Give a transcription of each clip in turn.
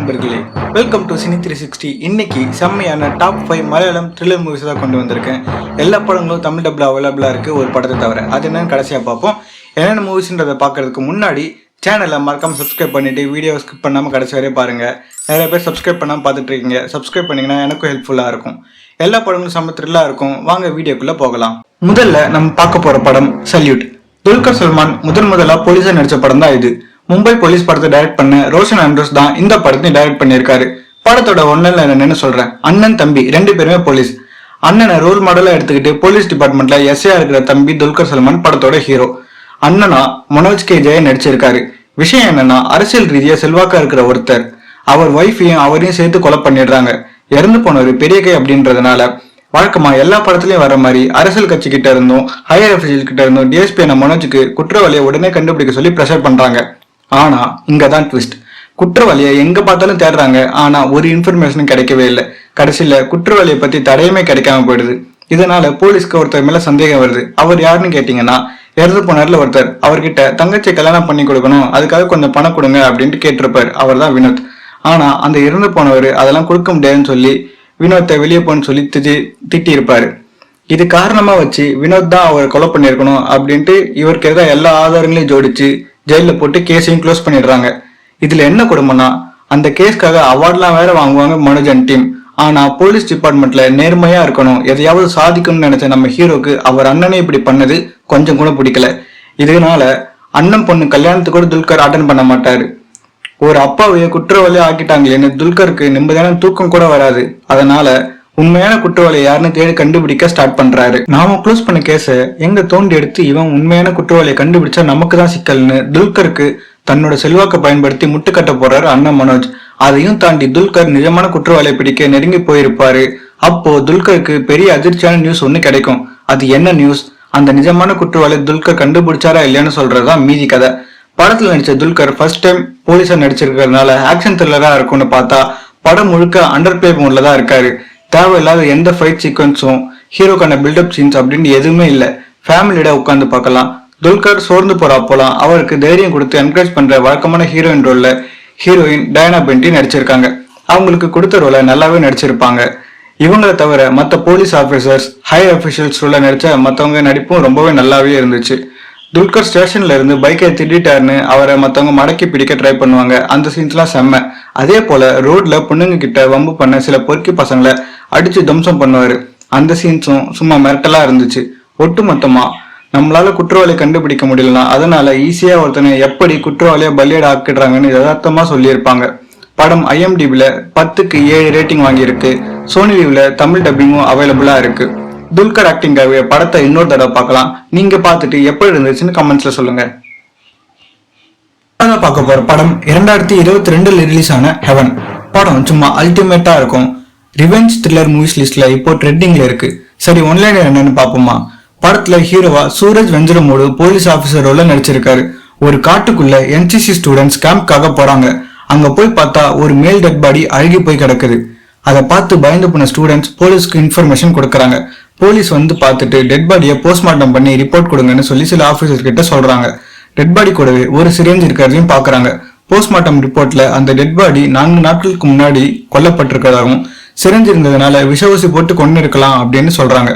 நண்பர்களே, welcome to cine 360. இன்னைக்கு செம்மையான டாப் 5 மலையாளம் த்ரில்லர் மூவிஸ் தான் கொண்டு வந்திருக்கேன். எல்லா படங்களும் தமிழ் டப்ல அவைலபிளா இருக்கு, ஒரு படத்தை தவிர. அது என்னன்னு கடைசியா பார்ப்போம். என்னென்ன மூவிஸ்ன்றதை பார்க்கறதுக்கு முன்னாடி சேனலை மறக்காம சப்ஸ்கிரைப் பண்ணிட்டு வீடியோ ஸ்கிப் பண்ணாம கடைசி வரையும் பாருங்க. நிறைய பேர் சப்ஸ்கிரைப் பண்ணாம பார்த்துட்டு இருக்கீங்க. சப்ஸ்கிரைப் பண்ணீங்கன்னா எனக்கும் ஹெல்ப்ஃபுல்லா இருக்கும். எல்லா படங்களும் செம்ம த்ரில்லா இருக்கும். வாங்க வீடியோக்குள்ள போகலாம். முதல்ல நம்ம பார்க்க போற படம் சல்யூட். துல்கர் சல்மான் முதலா போலீஸா நடிச்ச படம் தான் இது. மும்பை போலீஸ் படத்தை டைரக்ட் பண்ண ரோஷன் ஆண்ட்ரூஸ் தான் இந்த படத்தை டைரக்ட் பண்ணியிருக்காரு. படத்தோட ஒன்னல்ல என்னன்னு சொல்றேன். அண்ணன் தம்பி ரெண்டு பேருமே போலீஸ். அண்ணனை ரோல் மாடலா எடுத்துக்கிட்டு போலீஸ் டிபார்ட்மெண்ட்ல எஸ்ஐயா இருக்கிற தம்பி துல்கர் சல்மான் படத்தோட ஹீரோ. அண்ணனா மனோஜ் கே ஜெயன் நடிச்சிருக்காரு. விஷயம் என்னன்னா, அரசியல் ரீதியா செல்வாக்கா இருக்கிற ஒருத்தர் அவர் ஒய்ஃபையும் அவரையும் சேர்த்து கொலை பண்ணிடுறாங்க. இறந்து போனவர் பெரிய கை அப்படின்றதுனால வழக்கமா எல்லா படத்துலயும் வர மாதிரி அரசியல் கட்சி கிட்ட இருந்தும் ஹையர் அபிஷியல் கிட்ட இருந்தும் டிஎஸ்பி மனோஜுக்கு குற்றவாளியை உடனே கண்டுபிடிக்க சொல்லி பிரஷர் பண்றாங்க. ஆனா இங்கதான் ட்விஸ்ட். குற்றவாளியை எங்க பார்த்தாலும் தேடுறாங்க, ஆனா ஒரு இன்ஃபர்மேஷனும் கிடைக்கவே இல்லை. கடைசியில குற்றவாளியை பத்தி தடையுமே கிடைக்காம போயிடுது. இதனால போலீஸ்க்கு ஒருத்தர் மேல சந்தேகம் வருது. அவர் யாருன்னு கேட்டீங்கன்னா, இறந்து போனார்ல ஒருத்தர், அவர்கிட்ட தங்கச்சி கல்யாணம் பண்ணி கொடுக்கணும், அதுக்காக கொஞ்சம் பணம் கொடுங்க அப்படின்ட்டு கேட்டிருப்பாரு. அவர் தான் வினோத். ஆனா அந்த இறந்து போனவர் அதெல்லாம் கொடுக்க முடியாதுன்னு சொல்லி வினோத்தை வெளியே போன்னு சொல்லி திட்டி இருப்பாரு. இது காரணமா வச்சு வினோத் தான் அவர் கொலை பண்ணிருக்கணும் அப்படின்ட்டு இவருக்கு எதிராக எல்லா ஆதாரங்களையும் ஜோடிச்சு ஜெயில போட்டு கேஸையும் க்ளோஸ் பண்ணிடுறாங்க. இதுல என்ன கொடுமைனா, அந்த கேஸ்க்காக அவார்ட்லாம் வேற வாங்குவாங்க மனோஜன் டீம். ஆனா போலீஸ் டிபார்ட்மெண்ட்ல நேர்மையா இருக்கணும், எதையாவது சாதிக்கணும்னு நினைச்ச நம்ம ஹீரோக்கு அவர் அண்ணனே இப்படி பண்ணது கொஞ்சம் கூட பிடிக்கல. இதனால அண்ணன் பொண்ணு கல்யாணத்துக்கு கூட துல்கர் அட்டன் பண்ண மாட்டாரு. ஒரு அப்பாவைய குற்றவாளியா ஆக்கிட்டாங்களேன்னு துல்கருக்கு நிம்மதியான தூக்கம் கூட வராது. அதனால உண்மையான குற்றவாளி யாருன்னு தேடி கண்டுபிடிக்க ஸ்டார்ட் பண்றாரு. நாம க்ளோஸ் பண்ண கேஸ எங்க தோண்டி எடுத்து இவன் உண்மையான குற்றவாளியை கண்டுபிடிச்சா நமக்கு தான் சிக்கல்னு துல்கருக்கு தன்னோட செல்வாக்கை பயன்படுத்தி முட்டுக்கட்ட போறாரு அண்ணன் மனோஜ். அதையும் தாண்டி துல்கர் நிஜமான குற்றவாளியை பிடிக்க நெருங்கி போயிருப்பாரு. அப்போ துல்கருக்கு பெரிய அதிர்ச்சியான நியூஸ் ஒண்ணு கிடைக்கும். அது என்ன நியூஸ்? அந்த நிஜமான குற்றவாளி துல்கர் கண்டுபிடிச்சாரா இல்லையான்னு சொல்றதுதான் மீதி கதை. படத்துல நடிச்ச துல்கர் ஃபர்ஸ்ட் டைம் போலீஸா நடிச்சிருக்கிறதுனால ஆக்ஷன் த்ரில்லரா இருக்கும்னு பார்த்தா படம் முழுக்க அண்டர் பிளே மோட்ல தான் இருக்காரு. தேவையில்லாத எந்த ஃபைட் சீக்வன்ஸும் ஹீரோக்கான பில்டப் சீன்ஸ் அப்படின்னு எதுவுமே இல்லை. ஃபேமிலியோட உட்காந்து பார்க்கலாம். துல்கர் சோர்ந்து போற அப்போலாம் அவருக்கு தைரியம் கொடுத்து என்கரேஜ் பண்ற வழக்கமான ஹீரோயின் ரோல்ல ஹீரோயின் டயானா பென்டி நடிச்சிருக்காங்க. அவங்களுக்கு கொடுத்த ரோலை நல்லாவே நடிச்சிருப்பாங்க. இவங்களை தவிர மற்ற போலீஸ் ஆபீசர்ஸ் ஹையர் அபிஷியல்ஸ் ரோல்ல நடிச்ச மற்றவங்க நடிப்பும் ரொம்பவே நல்லாவே இருந்துச்சு. துல்கர் ஸ்டேஷன்ல இருந்து பைக்கை திட்டாருன்னு அவரை மத்தவங்க மடக்கி பிடிக்க ட்ரை பண்ணுவாங்க. அந்த சீன்ஸ்லாம் செம்ம. அதே போல ரோட்ல பொண்ணுங்க கிட்ட வம்பு பண்ண சில பொறுக்கி பசங்களை அடிச்சு தம்சம் பண்ணுவாரு. அந்த சீன்ஸும் சும்மா மிரட்டலா இருந்துச்சு. ஒட்டு மொத்தமா நம்மளால குற்றவாளி கண்டுபிடிக்க முடியலனா அதனால ஈஸியா ஒருத்தனை எப்படி குற்றவாளியா பலியட ஆக்கிடுறாங்கன்னு யதார்த்தமா சொல்லியிருப்பாங்க. படம் IMDbல 10க்கு 7 ரேட்டிங் வாங்கியிருக்கு. சோனி லீவ்ல தமிழ் டப்பிங்கும் அவைலபிளா இருக்கு. துல்கர் ஆக்டிங்காகவே படத்தை இன்னொரு தடவை பார்க்கலாம். நீங்க பார்த்துட்டு எப்படி இருந்துச்சுன்னு கமெண்ட்ஸ்ல சொல்லுங்க. பார்க்க போற படம் 2022 ரிலீஸ் ஆன ஹெவன். படம் சும்மா அல்டிமேட்டா இருக்கும். ரிவெஞ்ச் த்ரில்லர் மூவிஸ் லிஸ்ட்ல இப்போ ட்ரெண்டிங்ல இருக்கு. சரி, ஒன்லைனர் என்னன்னு பாப்போமா. படத்துல ஹீரோவா சூரஜ் வெஞ்சரமோடு போலீஸ் ஆபீசரோட நடிச்சிருக்காரு. ஒரு காட்டுக்குள்ள NCC ஸ்டூடெண்ட்ஸ் கேம்ப்காக போறாங்க. அங்க போய் பார்த்தா ஒரு மேல் டெட் பாடி அழுகி போய் கிடக்குது. அதை பார்த்து பயந்து போன ஸ்டூடெண்ட்ஸ் போலீஸ்க்கு இன்ஃபர்மேஷன் கொடுக்கறாங்க. போலீஸ் வந்து பார்த்துட்டு டெட் பாடியை போஸ்ட்மார்ட்டம் பண்ணி ரிப்போர்ட் கொடுங்கன்னு சொல்லி சில ஆபீசர் கிட்ட சொல்றாங்க. டெட் பாடி கூடவே ஒரு சிரேஞ்ச் இருக்கிறதையும் பாக்குறாங்க. போஸ்ட்மார்ட்டம் ரிப்போர்ட்ல அந்த டெட் பாடி 4 நாட்களுக்கு முன்னாடி கொல்லப்பட்டிருக்கிறதாகவும் சிரேஞ்ச் இருந்ததுனால விஷவூசி போட்டு கொண்டு இருக்கலாம் அப்படின்னு சொல்றாங்க.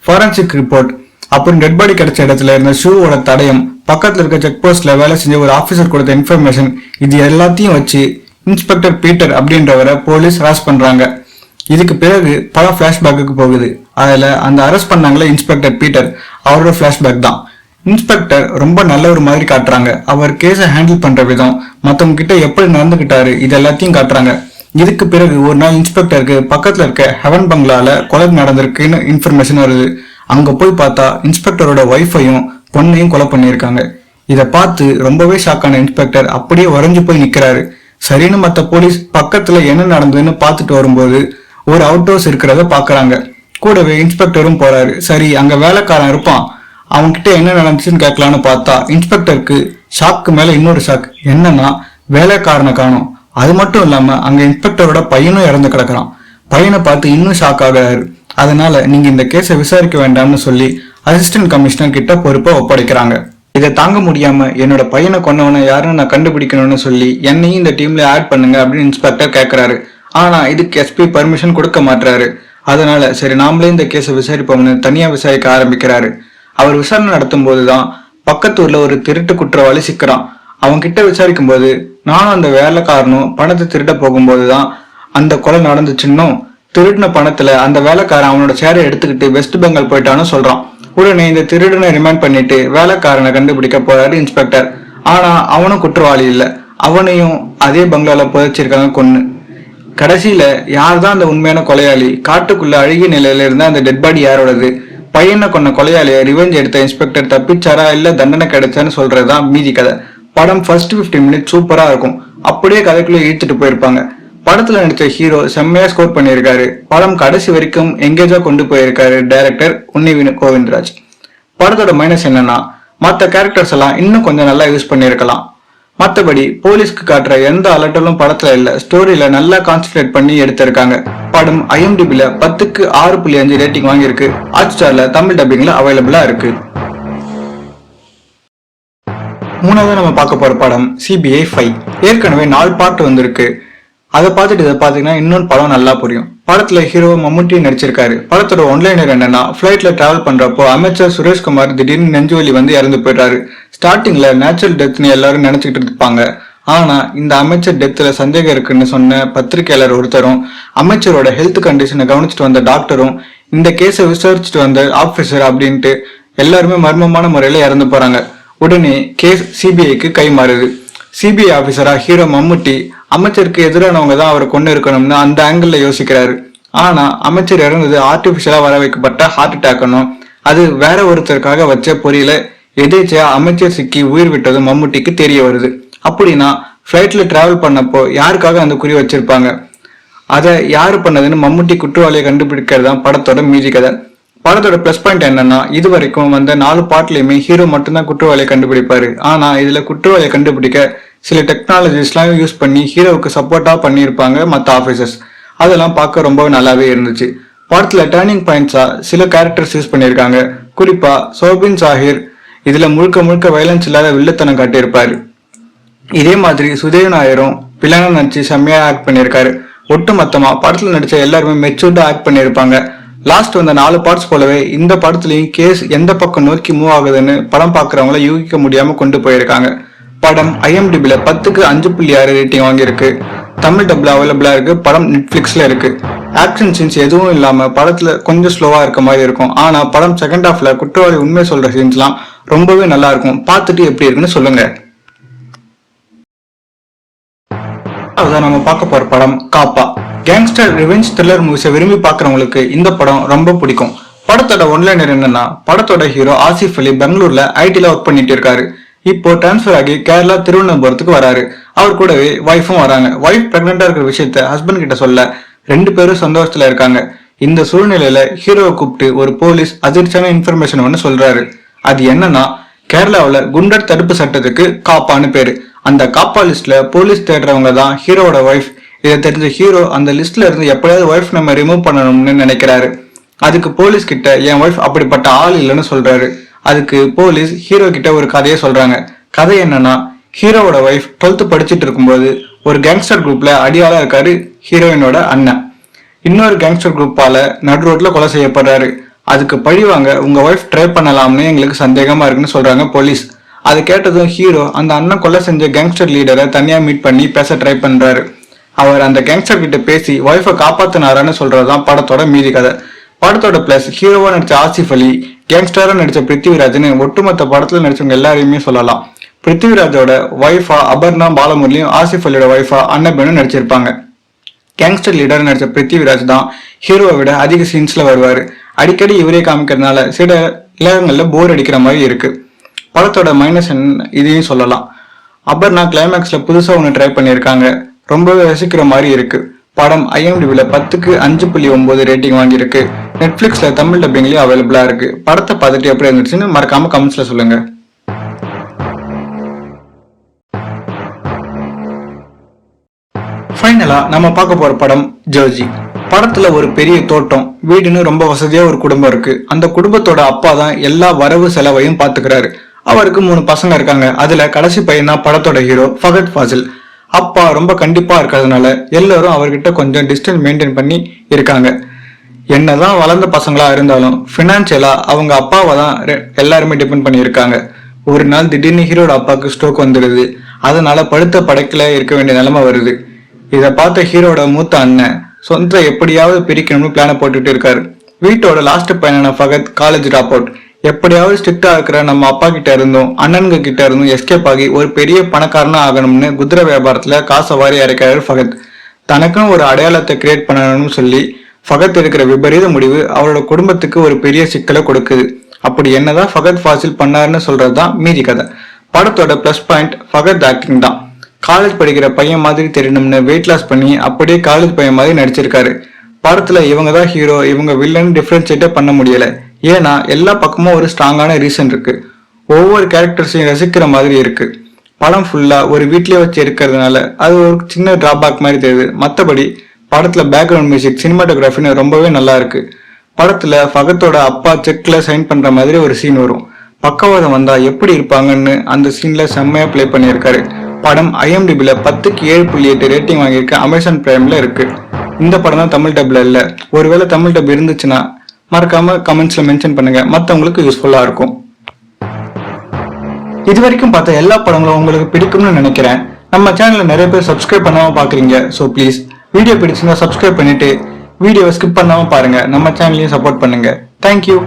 ஃபாரன்சிக் ரிப்போர்ட், அப்புறம் டெட் பாடி கிடைச்ச இடத்துல இருந்த ஷூவோட தடயம், பக்கத்துல இருக்க செக் போஸ்ட்ல வேலை செஞ்ச ஒரு ஆபீசர் கொடுத்த இன்ஃபர்மேஷன், இது எல்லாத்தையும் வச்சு இன்ஸ்பெக்டர் பீட்டர் அப்படின்றவரை போலீஸ் அரெஸ்ட் பண்றாங்க. இதுக்கு பிறகு பல பிளாஷ்பேக்கு போகுது. அதுல அந்த அரெஸ்ட் பண்ணாங்களே இன்ஸ்பெக்டர் பீட்டர், அவரோட பிளாஷ்பேக் தான். இன்ஸ்பெக்டர் ரொம்ப நல்ல ஒரு மாதிரி காட்டுறாங்க. அவர் கேஸை ஹேண்டில் பண்ற விதம், மத்தவங்க கிட்ட எப்படி நடந்துகிட்டாரு, இது எல்லாத்தையும் காட்டுறாங்க. இதுக்கு பிறகு ஒரு நாள் இன்ஸ்பெக்டருக்கு பக்கத்துல இருக்க ஹெவன் பங்களால கொலை நடந்திருக்குன்னு இன்ஃபர்மேஷன் வருது. அங்க போய் பார்த்தா இன்ஸ்பெக்டரோட ஒய்ஃபையும் பொண்ணையும் கொலை பண்ணியிருக்காங்க. இதை பார்த்து ரொம்பவே ஷாக்கான இன்ஸ்பெக்டர் அப்படியே உறைஞ்சு போய் நிக்கிறாரு. சரின்னு மற்ற போலீஸ் பக்கத்துல என்ன நடந்ததுன்னு பார்த்துட்டு வரும்போது ஒரு அவுட் ஹவுஸ் இருக்கிறத பாக்குறாங்க. கூடவே இன்ஸ்பெக்டரும் போறாரு. சரி, அங்க வேலைக்காரன் இருப்பான், அவன்கிட்ட என்ன நடந்துச்சுன்னு கேட்கலான்னு பார்த்தா இன்ஸ்பெக்டருக்கு ஷாக்கு மேல இன்னொரு ஷாக். என்னன்னா, வேலைக்காரனை காணும். அது மட்டும் இல்லாம அங்க இன்ஸ்பெக்டரோட பையனும் இறந்து கிடக்குறான். பையனை பார்த்து இன்னும் ஷாக் ஆகிறாரு. அதனால நீங்க இந்த கேஸை விசாரிக்க வேண்டாம்னு சொல்லி அசிஸ்டன்ட் கமிஷனர் கிட்ட பொறுப்பை ஒப்படைக்கிறாங்க. இதை தாங்க முடியாம என்னோட பையனை கொன்னவனை யாருன்னு நான் கண்டுபிடிக்கணும்னு சொல்லி என்னையும் இந்த டீம்ல ஆட் பண்ணுங்க அப்படின்னு இன்ஸ்பெக்டர் கேட்கிறாரு. ஆனா இதுக்கு எஸ்பி பர்மிஷன் கொடுக்க மாட்டாரு. அதனால சரி நாமளே இந்த கேஸை விசாரிப்போம்னு தனியா விசாரிக்க ஆரம்பிக்கிறாரு. அவர் விசாரணை நடத்தும் போதுதான் பக்கத்தூர்ல ஒரு திருட்டு குற்றவாளி சிக்கிறான். அவன் கிட்ட விசாரிக்கும் போது நானும் அந்த வேலைக்காரனும் பணத்தை திருட போகும்போதுதான் அந்த கொலை நடந்துச்சுன்னும் திருடின பணத்துல அந்த வேலைக்காரன் அவனோட சேரை எடுத்துக்கிட்டு வெஸ்ட் பெங்கால் போயிட்டான்னு சொல்றான். உடனே இந்த திருடனை ரிமைண்ட் பண்ணிட்டு வேலைக்காரனை கண்டுபிடிக்க போறாரு இன்ஸ்பெக்டர். ஆனா அவனும் குற்றவாளி இல்ல, அவனையும் அதே பங்களால புதைச்சிருக்காங்க கொன்னு. கடைசியில யார் தான் அந்த உண்மையான கொலையாளி, காட்டுக்குள்ள அழுகிய நிலையில இருந்த அந்த டெட் பாடி யாரோடது, பையனை கொன்ன கொலையாளிய ரிவெஞ்ச் எடுத்த இன்ஸ்பெக்டர் தப்பிச்சாரா இல்ல தண்டனை கிடைச்சான்னு சொல்றதுதான் மீதி கதை. படம் ஃபர்ஸ்ட் 15 மினிட்ஸ் சூப்பரா இருக்கும். அப்படியே கதைக்குள்ள இழுத்துட்டு போயிருப்பாங்க. படத்துல நடிச்ச ஹீரோ செம்மையா ஸ்கோர் பண்ணியிருக்காரு. படம் கடைசி வரைக்கும் எங்கேஜா கொண்டு போயிருக்காரு டைரக்டர் உன்னிவின் கோவிந்தராஜ். படத்தோட மைனஸ் என்னன்னா மற்ற கேரக்டர்ஸ் எல்லாம் இன்னும் கொஞ்சம் நல்லா யூஸ் பண்ணியிருக்கலாம். மற்றபடி போலீஸ்க்கு காட்டுற எந்த அலட்டலும் படத்துல இல்ல, ஸ்டோரியில நல்லா கான்சென்ட்ரேட் பண்ணி எடுத்திருக்காங்க. படம் IMDbல 10க்கு 6.5 ரேட்டிங் வாங்கியிருக்கு. ஹாட்ஸ்டார்ல தமிழ் டப்பிங்ல அவைலபிளா இருக்கு. மூணாவது நம்ம பார்க்க போற படம் CBI 5. ஏற்கனவே 4 பார்ட் வந்திருக்கு. அதை பார்த்துட்டு இதை பாத்தீங்கன்னா இன்னொரு படம் நல்லா புரியும். படத்துல ஹீரோ மம்முட்டி நடிச்சிருக்காரு. படத்தோட ஒன்லைனர் என்னன்னா பிளைட்ல டிராவல் பண்றப்போ அமைச்சர் சுரேஷ்குமார் திடீர்னு நெஞ்சுவலி வந்து இறந்து போயிட்டாரு. ஸ்டார்டிங்ல நேச்சுரல் டெத்னு எல்லாரும் நினைச்சுக்கிட்டு இருப்பாங்க. ஆனா இந்த அமைச்சர் டெத்ல சந்தேகம் இருக்குன்னு சொன்ன பத்திரிகையாளர் ஒருத்தரும் அமைச்சரோட ஹெல்த் கண்டிஷனை கவனிச்சுட்டு வந்த டாக்டரும் இந்த கேஸை விசாரிச்சுட்டு வந்த ஆபீசர் அப்படின்ட்டு எல்லாருமே மர்மமான முறையில இறந்து போறாங்க. உடனே கேஸ் CBIக்கு கை மாறுது. CBI ஆபீசரா ஹீரோ மம்முட்டி அமைச்சருக்கு எதிரானவங்க தான் அவரை கொண்டு இருக்கணும்னு அந்த ஆங்கிள் யோசிக்கிறாரு. ஆனா அமைச்சர் இறந்தது ஆர்டிபிஷியலா வர வைக்கப்பட்ட ஹார்ட் அட்டாக்னும் அது வேற ஒருத்தருக்காக வச்ச பொறியில எதேச்சையா அமைச்சர் சிக்கி உயிர் விட்டது மம்முட்டிக்கு தெரிய வருது. அப்படின்னா பிளைட்ல டிராவல் பண்ணப்போ யாருக்காக அந்த குறி வச்சிருப்பாங்க, அதை யாரு பண்ணதுன்னு மம்முட்டி குற்றவாளியை கண்டுபிடிக்கிறதுதான் படத்தோட மீதி கதை. படத்தோட பிளஸ் பாயிண்ட் என்னன்னா இது வரைக்கும் வந்த 4 பார்ட்லயுமே ஹீரோ மட்டும்தான் குற்றவாளியை கண்டுபிடிப்பாரு. ஆனா இதுல குற்றவாளியை கண்டுபிடிக்க சில டெக்னாலஜிஸ் எல்லாம் யூஸ் பண்ணி ஹீரோவுக்கு சப்போர்ட்டா பண்ணியிருப்பாங்க மற்ற ஆபீசர்ஸ். அதெல்லாம் பார்க்க ரொம்பவே நல்லாவே இருந்துச்சு. படத்துல டேர்னிங் பாயிண்ட்ஸா சில கேரக்டர்ஸ் யூஸ் பண்ணியிருக்காங்க. குறிப்பா சோபின் சாஹிர் இதுல முழுக்க முழுக்க வயலன்ஸ் இல்லாத வில்லத்தனம் காட்டியிருப்பாரு. இதே மாதிரி சுதேவ் நாயரும் வில்லனா நடிச்சு செம்மையா ஆக்ட் பண்ணியிருக்காரு. ஒட்டு மொத்தமா படத்துல நடிச்ச எல்லாருமே மெச்சூர்டா ஆக்ட் பண்ணியிருப்பாங்க. லாஸ்ட் வந்த 4 பார்ட்ஸ் போலவே இந்த படத்துலயும் கேஸ் எந்த பக்கம் நோக்கி மூவ் ஆகுதுன்னு படம் பாக்குறவங்கள யூகிக்க முடியாம கொண்டு போயிருக்காங்க. படம் IMDbல 10க்கு 5.6 ரேட்டிங் வாங்கியிருக்கு. தமிழ் டப்ல அவைலபிளா இருக்கு. படம் நெட்ஃபிளிக்ஸ்ல இருக்கு. ஆக்ஷன் சீன்ஸ் எதுவும் இல்லாம படத்துல கொஞ்சம் ஸ்லோவா இருக்க மாதிரி இருக்கும். ஆனா படம் செகண்ட் ஹாஃப்ல குற்றவாளி உண்மை சொல்ற சீன்ஸ் எல்லாம் ரொம்பவே நல்லா இருக்கும். பார்த்துட்டு எப்படி இருக்குன்னு சொல்லுங்க. அதான் நம்ம பார்க்க போற படம் காப்பா. கேங்ஸ்டர் ரிவெஞ்ச் த்ரில்லர் மூவிஸை விரும்பி பாக்குறவங்களுக்கு இந்த படம் ரொம்ப பிடிக்கும். படத்தோட ஒன்லைனர் என்னன்னா படத்தோட ஹீரோ ஆசிஃப் அலி பெங்களூர்ல ஐடில ஒர்க் பண்ணிட்டு இருக்காரு. இப்போ டிரான்ஸ்பர் ஆகி கேரளா திருவனந்தபுரத்துக்கு வராரு. அவர் கூடவே ஒய்ஃபும் வராங்க. ஒய்ஃப் பிரெக்னெண்டா இருக்கிற விஷயத்த ஹஸ்பண்ட் கிட்ட சொல்ல 2 பேரும் சந்தோஷத்துல இருக்காங்க. இந்த சூழ்நிலையில ஹீரோவை கூப்பிட்டு ஒரு போலீஸ் அதிர்ச்சியான இன்ஃபர்மேஷன் ஒன்னு சொல்றாரு. அது என்னன்னா கேரளாவில குண்டர் தடுப்பு சட்டத்துக்கு காப்பான்னு பேரு. அந்த காப்பா லிஸ்ட்ல போலீஸ் தேடுறவங்க தான் ஹீரோவோட ஒய்ஃப். இதை தெரிஞ்ச ஹீரோ அந்த லிஸ்ட்ல இருந்து எப்படியாவது ஒய்ஃப் நம்ம ரிமூவ் பண்ணணும்னு நினைக்கிறாரு. அதுக்கு போலீஸ் கிட்ட என் ஒய்ஃப் அப்படிப்பட்ட ஆள் இல்லைன்னு சொல்றாரு. அதுக்கு போலீஸ் ஹீரோ கிட்ட ஒரு கதையை சொல்றாங்க. கதை என்னன்னா ஹீரோவோட ஒய்ஃப் 12th படிச்சுட்டு இருக்கும்போது ஒரு கேங்ஸ்டர் குரூப்ல அடியாளா இருக்காரு ஹீரோயினோட அண்ணன். இன்னொரு கேங்ஸ்டர் குரூப்பால நடு ரோட்ல கொலை செய்யப்படுறாரு. அதுக்கு பழிவாங்க உங்க ஒய்ஃப் ட்ரை பண்ணலாம்னு எங்களுக்கு சந்தேகமா இருக்குன்னு சொல்றாங்க போலீஸ். அதை கேட்டதும் ஹீரோ அந்த அண்ணன் கொலை செஞ்ச கேங்ஸ்டர் லீடரை தனியா மீட் பண்ணி பேச ட்ரை பண்றாரு. அவர் அந்த கேங்ஸ்டர் கிட்ட பேசி ஒய்ஃபை காப்பாத்தினாரான்னு சொல்றதுதான் படத்தோட மீதி கதை. படத்தோட பிளஸ் ஹீரோவா நடிச்ச ஆசிஃப் அலி, கேங்ஸ்டரா நடிச்ச பிருத்திவிராஜ்னு ஒட்டுமொத்த படத்துல நடிச்சவங்க எல்லாரையுமே சொல்லலாம். பிருத்திவிராஜோட ஒய்ஃபா அபர்ணா பாலமுரளியும் ஆசிஃப் அலியோட ஒய்ஃபா அன்னபெனும் நடிச்சிருப்பாங்க. கேங்ஸ்டர் லீடர் நடிச்ச பிருத்திவிராஜ் தான் ஹீரோவை விட அதிக சீன்ஸ்ல வருவாரு. அடிக்கடி இவரே காமிக்கிறதுனால சில இலகங்கள்ல போர் அடிக்கிற மாதிரி இருக்கு. படத்தோட மைனஸ் இதையும் சொல்லலாம். அபர்ணா கிளைமேக்ஸ்ல புதுசா ஒண்ணு ட்ரை பண்ணியிருக்காங்க. ரொம்பவே ரசிக்கிற மாதிரி இருக்கு. படம் IMDbல 10க்கு 5.9 ரேட்டிங் வாங்கியிருக்கு. நெட்ஃபிளிக்ஸ்ல தமிழ் டப்பிங்லயும் அவைலபிளா இருக்கு. படத்தை பார்த்துட்டு எப்படி இருந்துச்சுன்னு மறக்காம கமெண்ட்ஸ்ல சொல்லுங்க. ஃபைனலா நம்ம பார்க்க போற படம் ஜோஜி. படத்துல ஒரு பெரிய தோட்டம் வீடுன்னு ரொம்ப வசதியா ஒரு குடும்பம் இருக்கு. அந்த குடும்பத்தோட அப்பா தான் எல்லா வரவு செலவையும் பாத்துக்கிறாரு. அவருக்கு 3 பசங்க இருக்காங்க. அதுல கடைசி பையன் தான் படத்தோட ஹீரோ ஃபகத் ஃபாசில். அப்பா ரொம்ப கண்டிப்பா இருக்கிறதுனால எல்லாரும் அவர்கிட்ட கொஞ்சம் டிஸ்டன்ஸ் மெயின்டைன் பண்ணி இருக்காங்க. என்னதான் வளர்ந்த பசங்களா இருந்தாலும் பினான்சியலா அவங்க அப்பாவை தான் எல்லாருமே டிபெண்ட் பண்ணி இருக்காங்க. ஒரு நாள் திடீர்னு ஹீரோட அப்பாவுக்கு ஸ்ட்ரோக் வந்துடுது. அதனால படுத்த படைக்கல இருக்க வேண்டிய நிலைமை வருது. இதை பார்த்த ஹீரோட மூத்த அண்ணன் சொந்த எப்படியாவது பிரிக்கணும்னு பிளான போட்டுட்டு இருக்காரு. வீட்டோட லாஸ்ட் பையனான ஃபகத் காலேஜ் டிராப் அவுட். எப்படியாவது ஸ்ட்ரிக்டா இருக்கிற நம்ம அப்பா கிட்ட இருந்தும் அண்ணனுங்க கிட்ட இருந்தும் எஸ்கேப் ஆகி ஒரு பெரிய பணக்காரனா ஆகணும்னு குதிரை வியாபாரத்துல காசை வாரி இறக்கிறாரு ஃபகத். தனக்குன்னு ஒரு அடையாளத்தை கிரியேட் பண்ணணும்னு சொல்லி ஃபகத் எடுக்கிற விபரீத முடிவு அவரோட குடும்பத்துக்கு ஒரு பெரிய சிக்கலை கொடுக்குது. அப்படி என்னதான் ஃபகத் ஃபாசில் பண்ணாருன்னு சொல்றதுதான் மீதி கதை. படத்தோட பிளஸ் பாயிண்ட் ஃபகத் ஆக்டிங் தான். காலேஜ் படிக்கிற பையன் மாதிரி தெரியணும்னு வெயிட் லாஸ் பண்ணி அப்படியே காலேஜ் பையன் மாதிரி நடிச்சிருக்காரு. படத்துல இவங்க தான் ஹீரோ இவங்க வில்லன் டிஃபரன்ஷியேட்டே பண்ண முடியல. ஏன்னா எல்லா பக்கமும் ஒரு ஸ்ட்ராங்கான ரீசன் இருக்கு. ஒவ்வொரு கேரக்டர்ஸையும் ரசிக்கிற மாதிரி இருக்கு. படம் ஃபுல்லா ஒரு வீட்லயே வச்சு இருக்கிறதுனால அது ஒரு சின்ன டிராபேக் மாதிரி தெரியுது. மற்றபடி படத்துல பேக்ரவுண்ட் மியூசிக் சினிமாட்டோகிராஃபின்னு ரொம்பவே நல்லா இருக்கு. படத்துல ஃபகத்தோட அப்பா செக்ல சைன் பண்ற மாதிரி ஒரு சீன் வரும். பக்கவாதம் வந்தா எப்படி இருப்பாங்கன்னு அந்த சீன்ல செம்மையா பிளே பண்ணியிருக்காரு. படம் IMDbல 10க்கு 7.8 ரேட்டிங் வாங்கியிருக்க அமேசான் பிரைம்ல இருக்கு. இந்த படம் தான் தமிழ் டப்ல இல்ல. ஒருவேளை தமிழ் டப் இருந்துச்சுன்னா மறக்காம கமெண்ட்ஸ்ல மென்ஷன் பண்ணுங்க, மற்றவங்களுக்கு யூஸ்ஃபுல்லா இருக்கும். இது வரைக்கும் பார்த்த எல்லா படங்களும் உங்களுக்கு பிடிக்கும்னு நினைக்கிறேன். நம்ம சேனல்ல நிறைய பேர் சப்ஸ்கிரைப் பண்ணாம பாக்குறீங்க. ஸோ ப்ளீஸ் வீடியோ பிடிச்சிருந்தா சப்ஸ்கிரைப் பண்ணிட்டு வீடியோவை ஸ்கிப் பண்ணாம பாருங்க. நம்ம சேனலையும் சப்போர்ட் பண்ணுங்க. தேங்க்யூ.